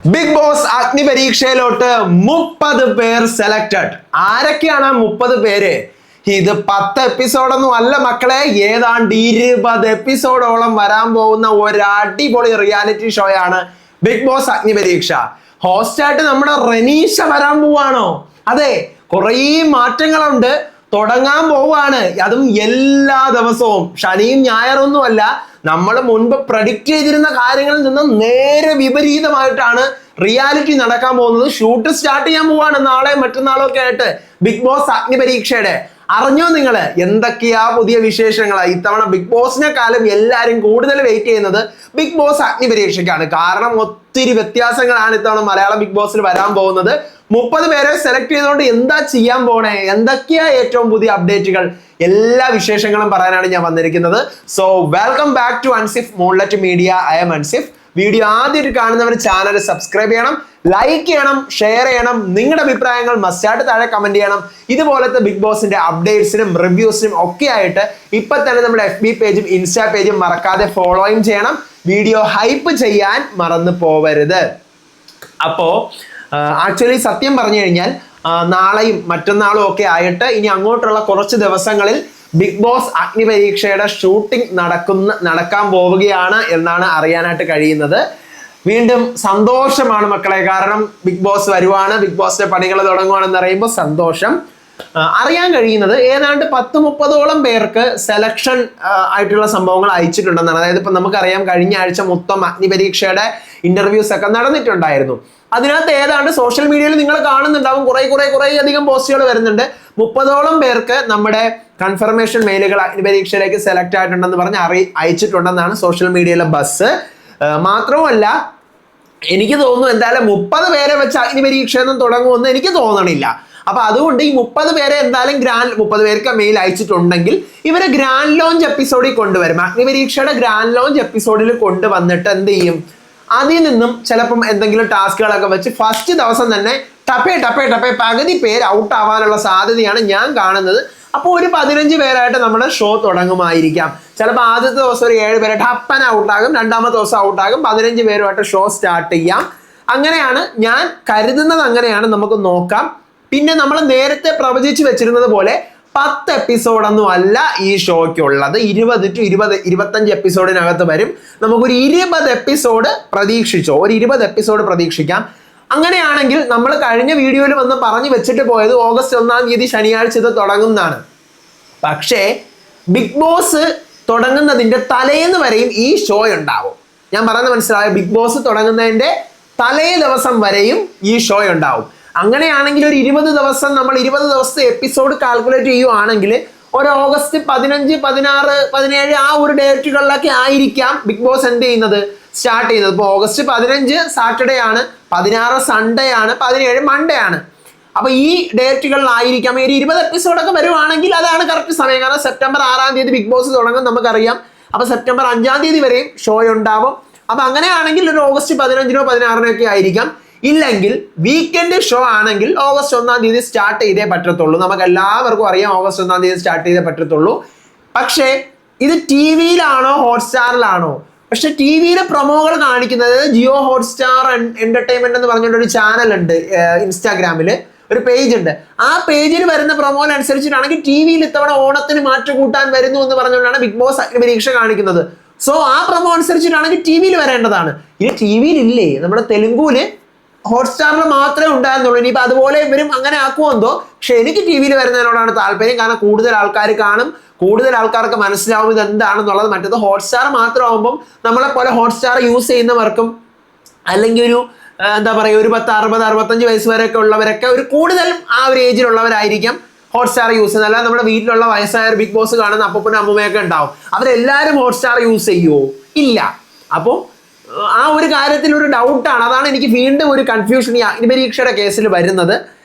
Big boss അഗ്നി പരീക്ഷയിലോട്ട് 30 പേർ selected. ആരൊക്കെയാണ് 30 പേര്? ഇത് 10 എപ്പിസോഡൊന്നും അല്ല മക്കളെ, ഏതാണ്ട് 20 എപ്പിസോഡോളം വരാൻ പോകുന്ന ഒരു അടിപൊളി റിയാലിറ്റി ഷോയാണ് ബിഗ് ബോസ് അഗ്നി പരീക്ഷ. ഹോസ്റ്റായിട്ട് നമ്മുടെ റെനീഷ വരാൻ പോവാണോ? അതെ, കുറേ മാറ്റങ്ങളുണ്ട്. തുടങ്ങാൻ പോവാണ്. അതും എല്ലാ ദിവസവും, ശനിയും ഞായറൊന്നും അല്ല. നമ്മൾ മുൻപ് പ്രഡിക്റ്റ് ചെയ്തിരുന്ന കാര്യങ്ങളിൽ നിന്ന് നേരെ വിപരീതമായിട്ടാണ് റിയാലിറ്റി നടക്കാൻ പോകുന്നത്. ഷൂട്ട് സ്റ്റാർട്ട് ചെയ്യാൻ പോവാണ് നാളെ മറ്റന്നാളോ ഒക്കെ ആയിട്ട് ബിഗ് ബോസ് അഗ്നി പരീക്ഷയുടെ. അറിഞ്ഞോ നിങ്ങള് എന്തൊക്കെയാ പുതിയ വിശേഷങ്ങളാ? ഇത്തവണ ബിഗ് ബോസിനെക്കാളും എല്ലാവരും കൂടുതൽ വെയിറ്റ് ചെയ്യുന്നത് ബിഗ് ബോസ് അഗ്നി പരീക്ഷയ്ക്കാണ്. കാരണം ഒത്തിരി വ്യത്യാസങ്ങളാണ് ഇത്തവണ മലയാളം ബിഗ് ബോസിൽ വരാൻ പോകുന്നത്. 30 പേരെ സെലക്ട് ചെയ്തുകൊണ്ട് എന്താ ചെയ്യാൻ പോണേ, എന്തൊക്കെയാ ഏറ്റവും പുതിയ അപ്ഡേറ്റുകൾ, എല്ലാ വിശേഷങ്ങളും പറയാനാണ് ഞാൻ വന്നിരിക്കുന്നത്. So welcome back to Ansif moonlight media. I am Ansif. Video ആദ്യമായിട്ട് കാണുന്നവർ ചാനൽ സബ്സ്ക്രൈബ് ചെയ്യണം, ലൈക്ക് ചെയ്യണം, ഷെയർ ചെയ്യണം. നിങ്ങളുടെ അഭിപ്രായങ്ങൾ മസ്റ്റായിട്ട് താഴെ കമന്റ് ചെയ്യണം. ഇതുപോലത്തെ ബിഗ് ബോസിന്റെ അപ്ഡേറ്റ്സിനും റിവ്യൂസിനും ഒക്കെ ആയിട്ട് ഇപ്പൊ തന്നെ നമ്മുടെ FB പേജും ഇൻസ്റ്റാ പേജും മറക്കാതെ ഫോളോയും ചെയ്യണം. വീഡിയോ ഹൈപ്പ് ചെയ്യാൻ മറന്നു പോവരുത്. അപ്പോ ആക്ച്വലി സത്യം പറഞ്ഞു കഴിഞ്ഞാൽ നാളെയും മറ്റന്നാളും ഒക്കെ ആയിട്ട് ഇനി അങ്ങോട്ടുള്ള കുറച്ച് ദിവസങ്ങളിൽ ബിഗ് ബോസ് അഗ്നി പരീക്ഷയുടെ ഷൂട്ടിംഗ് നടക്കാൻ പോവുകയാണ് എന്നാണ് അറിയാനായിട്ട് കഴിയുന്നത്. വീണ്ടും സന്തോഷമാണ് മക്കളെ, കാരണം ബിഗ് ബോസ് വരുവാണ്, ബിഗ് ബോസിന്റെ പണികൾ തുടങ്ങുവാണെന്ന് അറിയുമ്പോൾ സന്തോഷം. അറിയാൻ കഴിയുന്നത് ഏതാണ്ട് 10-30ഓളം പേർക്ക് സെലക്ഷൻ ആയിട്ടുള്ള സംഭവങ്ങൾ അയച്ചിട്ടുണ്ടെന്നാണ്. അതായത് ഇപ്പൊ നമുക്കറിയാം, കഴിഞ്ഞ ആഴ്ച മൊത്തം അഗ്നി പരീക്ഷയുടെ ഇന്റർവ്യൂസ് ഒക്കെ നടന്നിട്ടുണ്ടായിരുന്നു. അതിനകത്ത് ഏതാണ്ട് സോഷ്യൽ മീഡിയയിൽ നിങ്ങൾ കാണുന്നുണ്ടാവും, കുറേ അധികം പോസ്റ്റുകൾ വരുന്നുണ്ട്. 30ഓളം പേർക്ക് നമ്മുടെ കൺഫർമേഷൻ മെയിലുകൾ അഗ്നി പരീക്ഷയിലേക്ക് സെലക്ട് ആയിട്ടുണ്ടെന്ന് പറഞ്ഞ് അയച്ചിട്ടുണ്ടെന്നാണ് സോഷ്യൽ മീഡിയയിലെ ബസ്. മാത്രവുമല്ല, എനിക്ക് തോന്നുന്നു എന്തായാലും 30 പേരെ വെച്ച് അഗ്നി പരീക്ഷയൊന്നും തുടങ്ങുമെന്ന് എനിക്ക് തോന്നണില്ല. അപ്പൊ അതുകൊണ്ട് ഈ 30 പേരെ എന്തായാലും 30 പേർക്ക് മെയിൽ അയച്ചിട്ടുണ്ടെങ്കിൽ ഇവരെ ഗ്രാൻഡ് ലോഞ്ച് എപ്പിസോഡിൽ കൊണ്ടുവരും. അഗ്നി പരീക്ഷയുടെ ഗ്രാൻഡ് ലോഞ്ച് എപ്പിസോഡിൽ കൊണ്ടുവന്നിട്ട് എന്ത് ചെയ്യും, അതിൽ നിന്നും ചിലപ്പം എന്തെങ്കിലും ടാസ്കുകളൊക്കെ വെച്ച് ഫസ്റ്റ് ദിവസം തന്നെ ടപ്പേ പകുതി പേര് ഔട്ട് ആവാനുള്ള സാധ്യതയാണ് ഞാൻ കാണുന്നത്. അപ്പോൾ ഒരു 15 പേരായിട്ട് നമ്മുടെ ഷോ തുടങ്ങുമായിരിക്കാം. ചിലപ്പോൾ ആദ്യത്തെ ദിവസം ഒരു 7 പേരായിട്ട് അപ്പൻ ഔട്ടാകും, രണ്ടാമത്തെ ദിവസം ഔട്ടാകും, 15 പേരുമായിട്ട് ഷോ സ്റ്റാർട്ട് ചെയ്യാം. അങ്ങനെയാണ് ഞാൻ കരുതുന്നത്. അങ്ങനെയാണ്, നമുക്ക് നോക്കാം. പിന്നെ നമ്മൾ നേരത്തെ പ്രവചിച്ച് വെച്ചിരുന്നത് പോലെ 10 എപ്പിസോഡൊന്നും അല്ല ഈ ഷോയ്ക്കുള്ളത്. 20 to 25 എപ്പിസോഡിനകത്ത് വരും. നമുക്കൊരു 20 എപ്പിസോഡ് പ്രതീക്ഷിച്ചോ, ഒരു 20 എപ്പിസോഡ് പ്രതീക്ഷിക്കാം. അങ്ങനെയാണെങ്കിൽ നമ്മൾ കഴിഞ്ഞ വീഡിയോയിൽ വന്ന് പറഞ്ഞു വെച്ചിട്ട് പോയത് ഓഗസ്റ്റ് 1-ാം തീയതി ശനിയാഴ്ച ഇത് തുടങ്ങുന്നതാണ്. പക്ഷേ ബിഗ് ബോസ് തുടങ്ങുന്നതിന്റെ തലേന്ന് വരെയും ഈ ഷോ ഉണ്ടാവും. ഞാൻ പറയുന്നത് മനസ്സിലായോ? ബിഗ് ബോസ് തുടങ്ങുന്നതിന്റെ തലേ ദിവസം വരെയും ഈ ഷോ ഉണ്ടാവും. അങ്ങനെയാണെങ്കിൽ ഒരു 20 ദിവസം, നമ്മൾ 20 ദിവസത്തെ എപ്പിസോഡ് കാൽക്കുലേറ്റ് ചെയ്യുവാണെങ്കിൽ ഒരു ഓഗസ്റ്റ് 15, 16, 17 ആ ഒരു ഡേറ്റുകളിലൊക്കെ ആയിരിക്കാം ബിഗ് ബോസ് എന്ത് ചെയ്യുന്നത്, സ്റ്റാർട്ട് ചെയ്യുന്നത്. ഇപ്പോൾ ഓഗസ്റ്റ് 15 സാറ്റർഡേ ആണ്, 16 സൺഡേ ആണ്, 17 മൺഡേ ആണ്. അപ്പൊ ഈ ഡേറ്റുകളിലായിരിക്കാം ഒരു 20 എപ്പിസോഡൊക്കെ വരുവാണെങ്കിൽ അതാണ് കറക്റ്റ് സമയം. കാരണം സെപ്റ്റംബർ 6-ാം തീയതി ബിഗ് ബോസ് തുടങ്ങും, നമുക്കറിയാം. അപ്പൊ സെപ്റ്റംബർ 5-ാം തീയതി വരെയും ഷോ ഉണ്ടാവും. അപ്പൊ അങ്ങനെയാണെങ്കിൽ ഒരു ഓഗസ്റ്റ് 15-നോ 16-നോ ഒക്കെ ആയിരിക്കാം. ഇല്ലെങ്കിൽ വീക്കെൻഡ് ഷോ ആണെങ്കിൽ ഓഗസ്റ്റ് 1-ാം തീയതി സ്റ്റാർട്ട് ചെയ്തേ പറ്റത്തുള്ളൂ. നമുക്ക് എല്ലാവർക്കും അറിയാം ഓഗസ്റ്റ് 1-ാം തീയതി സ്റ്റാർട്ട് ചെയ്തേ പറ്റത്തുള്ളൂ. പക്ഷേ ഇത് TV-യിലാണോ ഹോട്ട്സ്റ്റാറിലാണോ? പക്ഷെ TV-യിലെ പ്രൊമോകൾ കാണിക്കുന്നത് ജിയോ ഹോട്ട്സ്റ്റാർ എന്റർടൈൻമെന്റ് എന്ന് പറഞ്ഞിട്ട് ഒരു ചാനൽ ഉണ്ട്, ഇൻസ്റ്റാഗ്രാമിൽ ഒരു പേജ് ഉണ്ട്. ആ പേജിൽ വരുന്ന പ്രൊമോയിൽ അനുസരിച്ചിട്ടാണെങ്കിൽ TV-യിൽ ഇത്തവണ ഓണത്തിന് മാറ്റം കൂട്ടാൻ വരുന്നു എന്ന് പറഞ്ഞുകൊണ്ടാണ് ബിഗ് ബോസ് അഗ്നി പരീക്ഷ കാണിക്കുന്നത്. സോ ആ പ്രൊമോ അനുസരിച്ചിട്ടാണെങ്കിൽ TV-യിൽ വരേണ്ടതാണ്. ഇനി TV-യിലില്ലേ, നമ്മുടെ തെലുങ്കുവില് ഹോട്ട്സ്റ്റാറിൽ മാത്രമേ ഉണ്ടായിരുന്നുള്ളൂ. ഇനിയിപ്പോൾ അതുപോലെ ഇവരും അങ്ങനെ ആക്കുമെന്തോ. പക്ഷെ എനിക്ക് TV-യിൽ വരുന്നതിനോടാണ് താല്പര്യം. കാരണം കൂടുതൽ ആൾക്കാർ കാണും, കൂടുതൽ ആൾക്കാർക്ക് മനസ്സിലാവും ഇത് എന്താണെന്നുള്ളത്. മറ്റേത് ഹോട്ട്സ്റ്റാർ മാത്രമാകുമ്പം നമ്മളെ പോലെ ഹോട്ട്സ്റ്റാർ യൂസ് ചെയ്യുന്നവർക്കും അല്ലെങ്കിൽ ഒരു എന്താ പറയുക, ഒരു 10, 60, 65 വയസ്സ് വരെയൊക്കെ ഉള്ളവരൊക്കെ ഒരു കൂടുതലും ആ ഒരു ഏജിലുള്ളവരായിരിക്കും ഹോട്ട്സ്റ്റാർ യൂസ് ചെയ്യുന്നത്. അല്ലാതെ നമ്മുടെ വീട്ടിലുള്ള വയസ്സായ ബിഗ് ബോസ് കാണുന്ന അപ്പനും അമ്മൂമ്മയൊക്കെ ഉണ്ടാവും. അവരെല്ലാവരും ഹോട്ട്സ്റ്റാർ യൂസ് ചെയ്യുമോ? ഇല്ല. അപ്പോൾ ആ ഒരു കാര്യത്തിൽ ഒരു ഡൗട്ടാണ്. അതാണ് എനിക്ക് വീണ്ടും ഒരു കൺഫ്യൂഷൻ ഈ അഗ്നി പരീക്ഷയുടെ കേസിൽ വരുന്നത്.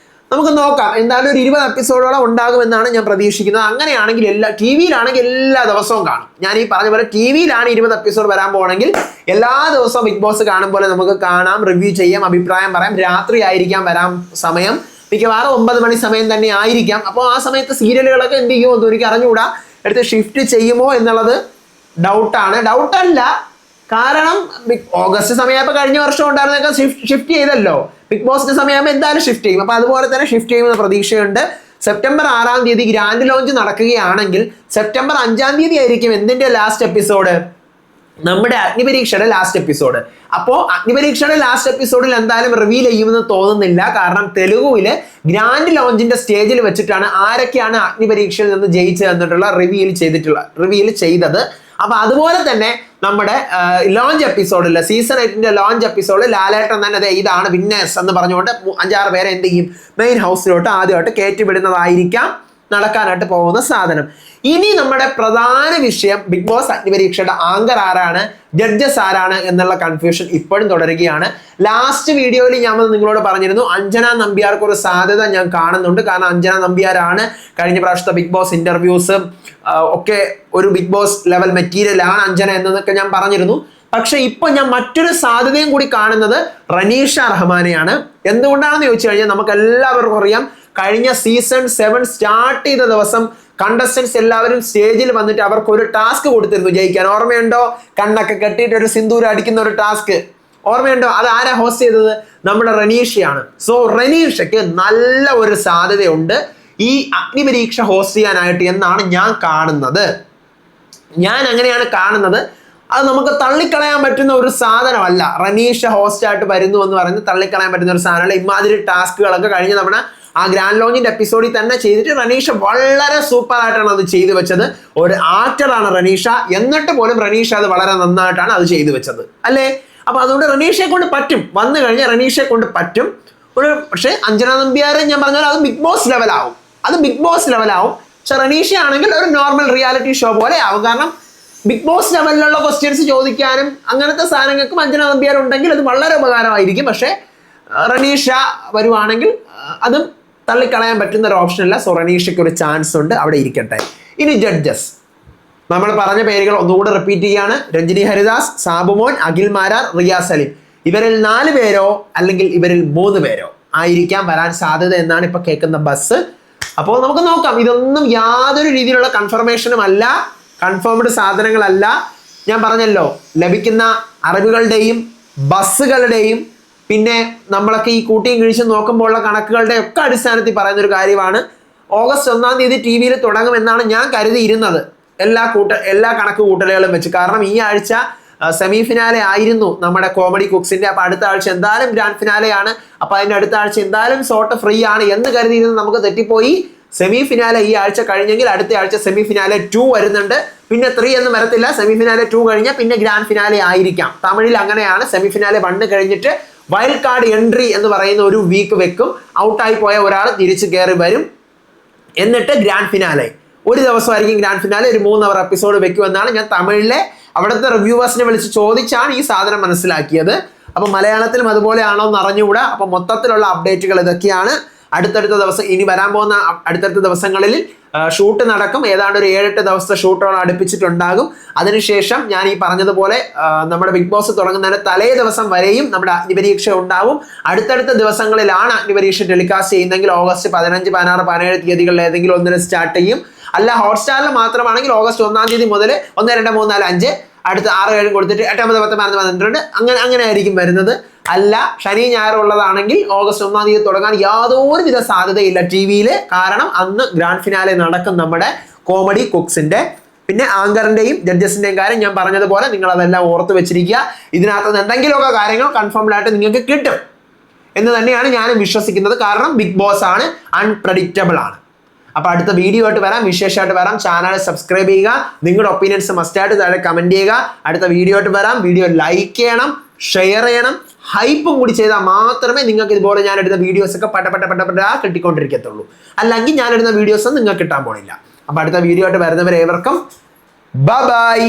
നമുക്ക് നോക്കാം. എന്തായാലും ഒരു 20 എപ്പിസോഡോളം ഉണ്ടാകുമെന്നാണ് ഞാൻ പ്രതീക്ഷിക്കുന്നത്. അങ്ങനെയാണെങ്കിൽ TV-യിലാണെങ്കിൽ എല്ലാ ദിവസവും കാണും. ഞാൻ ഈ പറഞ്ഞ പോലെ TV-യിലാണ് 20 എപ്പിസോഡ് വരാൻ പോകണമെങ്കിൽ എല്ലാ ദിവസവും ബിഗ് ബോസ് കാണും പോലെ നമുക്ക് കാണാം, റിവ്യൂ ചെയ്യാം, അഭിപ്രായം പറയാം. രാത്രി ആയിരിക്കാം വരാൻ സമയം, മിക്കവാറും 9 മണി സമയം തന്നെ ആയിരിക്കാം. അപ്പോൾ ആ സമയത്ത് സീരിയലുകളൊക്കെ എന്ത് ചെയ്യുമോ എന്ന് എനിക്ക് അറിഞ്ഞുകൂടാ. എടുത്ത് ഷിഫ്റ്റ് ചെയ്യുമോ എന്നുള്ളത് ഡൗട്ടാണ്. ഡൗട്ടല്ല, കാരണം ഓഗസ്റ്റ് സമയമായപ്പോൾ കഴിഞ്ഞ വർഷം ഉണ്ടായിരുന്നൊക്കെ ഷിഫ്റ്റ് ചെയ്തല്ലോ. ബിഗ് ബോസിന്റെ സമയമാകുമ്പോൾ എന്തായാലും ഷിഫ്റ്റ് ചെയ്യും. അപ്പൊ അതുപോലെ തന്നെ ഷിഫ്റ്റ് ചെയ്യുമെന്ന പ്രതീക്ഷയുണ്ട്. സെപ്റ്റംബർ 6-ാം തീയതി ഗ്രാൻഡ് ലോഞ്ച് നടക്കുകയാണെങ്കിൽ സെപ്റ്റംബർ 5-ാം തീയതി ആയിരിക്കും എന്തിന്റെ ലാസ്റ്റ് എപ്പിസോഡ്, നമ്മുടെ അഗ്നിപരീക്ഷയുടെ ലാസ്റ്റ് എപ്പിസോഡ്. അപ്പോൾ അഗ്നിപരീക്ഷയുടെ ലാസ്റ്റ് എപ്പിസോഡിൽ എന്തായാലും റിവീൽ ചെയ്യുമെന്ന് തോന്നുന്നില്ല. കാരണം തെലുഗുവില് ഗ്രാൻഡ് ലോഞ്ചിന്റെ സ്റ്റേജിൽ വെച്ചിട്ടാണ് ആരൊക്കെയാണ് അഗ്നിപരീക്ഷയിൽ നിന്ന് ജയിച്ചു തന്നിട്ടുള്ള റിവീൽ ചെയ്തത്. അപ്പൊ അതുപോലെ തന്നെ നമ്മുടെ ലോഞ്ച് എപ്പിസോഡിൽ സീസൺ 8ന്റെ ലോഞ്ച് എപ്പിസോഡിൽ ലാലേട്ടൻ തന്നെ അതെ ഇതാണ് വിന്നേഴ്സ് എന്ന് പറഞ്ഞുകൊണ്ട് 5-6 പേരെ എന്ത് ചെയ്യും, മെയിൻ ഹൗസിലോട്ട് ആദ്യമായിട്ട് കയറ്റിവിടുന്നതായിരിക്കാം നടക്കാനായിട്ട് പോകുന്ന സാധനം. ഇനി നമ്മുടെ പ്രധാന വിഷയം ബിഗ് ബോസ് അഗ്നിപരീക്ഷയുടെ ആങ്കർ ആരാണ്, ജഡ്ജസ് ആരാണ് എന്നുള്ള കൺഫ്യൂഷൻ ഇപ്പോഴും തുടരുകയാണ്. ലാസ്റ്റ് വീഡിയോയിൽ ഞാൻ നിങ്ങളോട് പറഞ്ഞിരുന്നു അഞ്ജന നമ്പ്യാർക്ക് ഒരു സാധ്യത ഞാൻ കാണുന്നുണ്ട്. കാരണം അഞ്ജന നമ്പ്യാരാണ് കഴിഞ്ഞ പ്രാവശ്യത്തെ ബിഗ് ബോസ് ഇന്റർവ്യൂസും ഒക്കെ ഒരു ബിഗ് ബോസ് ലെവൽ മെറ്റീരിയൽ ആണ് അഞ്ജന എന്നൊക്കെ ഞാൻ പറഞ്ഞിരുന്നു. പക്ഷെ ഇപ്പൊ ഞാൻ മറ്റൊരു സാധ്യതയും കൂടി കാണുന്നത് റനീഷ റഹ്മാനെയാണ്. എന്തുകൊണ്ടാണെന്ന് ചോദിച്ചു കഴിഞ്ഞാൽ നമുക്ക് എല്ലാവർക്കും അറിയാം, കഴിഞ്ഞ സീസൺ 7 സ്റ്റാർട്ട് ചെയ്ത ദിവസം കണ്ടസ്റ്റൻസ് എല്ലാവരും സ്റ്റേജിൽ വന്നിട്ട് അവർക്ക് ഒരു ടാസ്ക് കൊടുത്തിരുന്നു ജയിക്കാൻ. ഓർമ്മയുണ്ടോ? കണ്ണൊക്കെ കെട്ടിയിട്ട് ഒരു സിന്ദൂരം അടിക്കുന്ന ഒരു ടാസ്ക് ഓർമ്മയുണ്ടോ? അത് ആരാ ഹോസ്റ്റ് ചെയ്തത്? നമ്മുടെ റനീഷയാണ്. സോ റനീഷയ്ക്ക് നല്ല ഒരു സാധ്യതയുണ്ട് ഈ അഗ്നിപരീക്ഷ ഹോസ്റ്റ് ചെയ്യാനായിട്ട് എന്നാണ് ഞാൻ കാണുന്നത്. ഞാൻ അങ്ങനെയാണ് കാണുന്നത്. അത് നമുക്ക് തള്ളിക്കളയാൻ പറ്റുന്ന ഒരു സാധനമല്ല. റനീഷ ഹോസ്റ്റ് ആയിട്ട് വരുന്നു എന്ന് പറയുന്നത് തള്ളിക്കളയാൻ പറ്റുന്ന ഒരു സാധനമല്ല. ഇമാതിരി ടാസ്കുകളൊക്കെ കഴിഞ്ഞ തവണ ആ ഗ്രാൻഡ് ലോഞ്ചിന്റെ എപ്പിസോഡിൽ തന്നെ ചെയ്തിട്ട് റനീഷ വളരെ സൂപ്പർ ആയിട്ടാണ് അത് ചെയ്തു വെച്ചത്. ഒരു ആക്ടറാണ് റനീഷ, എന്നിട്ട് പോലും റനീഷ അത് വളരെ നന്നായിട്ടാണ് അത് ചെയ്തു വെച്ചത് അല്ലേ. അപ്പൊ അതുകൊണ്ട് റനീഷയെ കൊണ്ട് പറ്റും, വന്നു കഴിഞ്ഞാൽ റനീഷയെ കൊണ്ട് പറ്റും. പക്ഷെ അഞ്ജന നമ്പ്യാരെ ഞാൻ പറഞ്ഞാൽ അത് ബിഗ് ബോസ് ലെവലാവും. പക്ഷെ റനീഷ ആണെങ്കിൽ ഒരു നോർമൽ റിയാലിറ്റി ഷോ പോലെ ആവും. കാരണം ബിഗ് ബോസ് ലെവലിലുള്ള ക്വസ്റ്റ്യൻസ് ചോദിക്കാനും അങ്ങനത്തെ സാധനങ്ങൾക്കും അഞ്ജന നമ്പ്യാർ ഉണ്ടെങ്കിൽ അത് വളരെ ഉപകാരമായിരിക്കും. പക്ഷെ റനീഷ വരുവാണെങ്കിൽ അതും തള്ളിക്കളയാൻ പറ്റുന്ന ഒരു ഓപ്ഷൻ അല്ല. സോ റനീഷയ്ക്ക് ഒരു ചാൻസ് ഉണ്ട്, അവിടെ ഇരിക്കട്ടെ. ഇനി ജഡ്ജസ് നമ്മൾ പറഞ്ഞ പേരുകൾ ഒന്നുകൂടെ റിപ്പീറ്റ് ചെയ്യാണ്. രഞ്ജിനി ഹരിദാസ്, സാബുമോൻ, അഖിൽ മാരാർ, റിയ സലീം. ഇവരിൽ 4 പേരോ അല്ലെങ്കിൽ ഇവരിൽ 3 പേരോ ആയിരിക്കാം വരാൻ സാധ്യത എന്നാണ് ഇപ്പൊ കേൾക്കുന്ന ബസ്. അപ്പോൾ നമുക്ക് നോക്കാം. ഇതൊന്നും യാതൊരു രീതിയിലുള്ള കൺഫർമേഷനും അല്ല, കൺഫേംഡ് സാധനങ്ങളല്ല. ഞാൻ പറഞ്ഞല്ലോ, ലഭിക്കുന്ന അറിവുകളുടെയും ബസ്സുകളുടെയും പിന്നെ നമ്മളൊക്കെ ഈ കൂട്ടിയും കിഴിച്ചും നോക്കുമ്പോഴുള്ള കണക്കുകളുടെ ഒക്കെ അടിസ്ഥാനത്തിൽ പറയുന്ന ഒരു കാര്യമാണ്. ഓഗസ്റ്റ് 1-ാം തീയതി ടി വിയിൽ തുടങ്ങുമെന്നാണ് ഞാൻ കരുതിയിരുന്നത്, എല്ലാ കണക്ക് കൂട്ടലുകളും വെച്ച്. കാരണം ഈ ആഴ്ച സെമി ഫിനാലെ ആയിരുന്നു നമ്മുടെ കോമഡി കുക്സിന്റെ. അപ്പൊ അടുത്ത ആഴ്ച എന്തായാലും ഗ്രാൻഡ് ഫിനാലെയാണ്. അപ്പൊ അതിന്റെ അടുത്ത ആഴ്ച എന്തായാലും ഷോട്ട് ഫ്രീ ആണ് എന്ന് കരുതിയിരുന്നത് നമുക്ക് തെറ്റിപ്പോയി. സെമി ഫിനാലെ ഈ ആഴ്ച കഴിഞ്ഞെങ്കിൽ അടുത്ത ആഴ്ച സെമി ഫിനാലെ 2 വരുന്നുണ്ട്. പിന്നെ 3 ഒന്നും വരത്തില്ല. സെമി ഫിനാലെ 2 കഴിഞ്ഞാൽ പിന്നെ ഗ്രാൻഡ് ഫിനാലെ ആയിരിക്കാം. തമിഴിൽ അങ്ങനെയാണ്. സെമി ഫിനാലെ 1 കഴിഞ്ഞിട്ട് വൈൽഡ് കാർഡ് എൻട്രി എന്ന് പറയുന്ന ഒരു വീക്ക് വെക്കും. ഔട്ടായി പോയ ഒരാൾ തിരിച്ചു കയറി വരും. എന്നിട്ട് ഗ്രാൻഡ് ഫിനാലെ ഒരു ദിവസമായിരിക്കും ഗ്രാൻഡ് ഫിനാലെ. ഒരു 3 അവർ എപ്പിസോഡ് വെക്കുമെന്നാണ് ഞാൻ തമിഴിലെ അവിടുത്തെ റിവ്യൂവേഴ്സിനെ വിളിച്ച് ചോദിച്ചാണ് ഈ സാധനം മനസ്സിലാക്കിയത്. അപ്പൊ മലയാളത്തിലും അതുപോലെ ആണോ എന്ന് അറിഞ്ഞുകൂടാ. അപ്പൊ മൊത്തത്തിലുള്ള അപ്ഡേറ്റുകൾ ഇതൊക്കെയാണ്. അടുത്തടുത്ത ദിവസം ഇനി വരാൻ പോകുന്ന അടുത്തടുത്ത ദിവസങ്ങളിൽ ഷൂട്ട് നടക്കും. ഏതാണ്ട് ഒരു 7-8 ദിവസത്തെ ഷൂട്ടുകൾ അടുപ്പിച്ചിട്ടുണ്ടാകും. അതിനുശേഷം ഞാൻ ഈ പറഞ്ഞതുപോലെ നമ്മുടെ ബിഗ് ബോസ് തുടങ്ങുന്നതിന് തലേ ദിവസം വരെയും നമ്മുടെ അഗ്നിപരീക്ഷ ഉണ്ടാവും. അടുത്തടുത്ത ദിവസങ്ങളിലാണ് അഗ്നിപരീക്ഷ ടെലികാസ്റ്റ് ചെയ്യുന്നതെങ്കിൽ ഓഗസ്റ്റ് 15, 16, 17 തീയതികളിൽ ഏതെങ്കിലും ഒന്നിന് സ്റ്റാർട്ട് ചെയ്യും. അല്ല ഹോട്ട്സ്റ്റാറിൽ മാത്രമാണെങ്കിൽ ഓഗസ്റ്റ് 1-ാം തീയതി മുതൽ 1, 2, 3, 4, 5 അടുത്ത 6, 7 കൊടുത്തിട്ട് 8, 9, 10, 11, 12 അങ്ങനെ ആയിരിക്കും വരുന്നത്. അല്ല ശനി ഞായർ ഉള്ളതാണെങ്കിൽ ഓഗസ്റ്റ് 1-ാം തീയതി തുടങ്ങാൻ യാതൊരുവിധ സാധ്യതയില്ല ടി വിയിൽ. കാരണം അന്ന് ഗ്രാൻഡ് ഫിനാലെ നടക്കും നമ്മുടെ കോമഡി കുക്സിന്റെ. പിന്നെ ആങ്കറിന്റെയും ജഡ്ജസിന്റെയും കാര്യം ഞാൻ പറഞ്ഞതുപോലെ നിങ്ങൾ അതെല്ലാം ഓർത്ത് വെച്ചിരിക്കുക. ഇതിനകത്ത് എന്തെങ്കിലുമൊക്കെ കാര്യങ്ങൾ കൺഫേംഡ് ആയിട്ട് നിങ്ങൾക്ക് കിട്ടും എന്ന് തന്നെയാണ് ഞാനും വിശ്വസിക്കുന്നത്. കാരണം ബിഗ് ബോസ് ആണ്, അൺപ്രഡിക്റ്റബിൾ ആണ്. അപ്പൊ അടുത്ത വീഡിയോ ആയിട്ട് വരാം, വിശേഷമായിട്ട് വരാം. ചാനൽ സബ്സ്ക്രൈബ് ചെയ്യുക. നിങ്ങളുടെ ഒപ്പീനിയൻസ് മസ്റ്റായിട്ട് താഴെ കമന്റ് ചെയ്യുക. അടുത്ത വീഡിയോ ആയിട്ട് വരാം. വീഡിയോ ലൈക്ക് ചെയ്യണം, ഷെയർ ചെയ്യണം, ഹൈപ്പും കൂടി ചെയ്താൽ മാത്രമേ നിങ്ങൾക്ക് ഇതുപോലെ ഞാൻ എടുത്ത വീഡിയോസ് ഒക്കെ പട്ട കിട്ടിക്കൊണ്ടിരിക്കത്തുള്ളൂ. അല്ലെങ്കിൽ ഞാൻ എടുത്ത വീഡിയോസ് നിങ്ങൾക്ക് കിട്ടാൻ പോണില്ല. അപ്പൊ അടുത്ത വീഡിയോ ആയിട്ട് വരുന്നവരെ ഏവർക്കും ബൈ.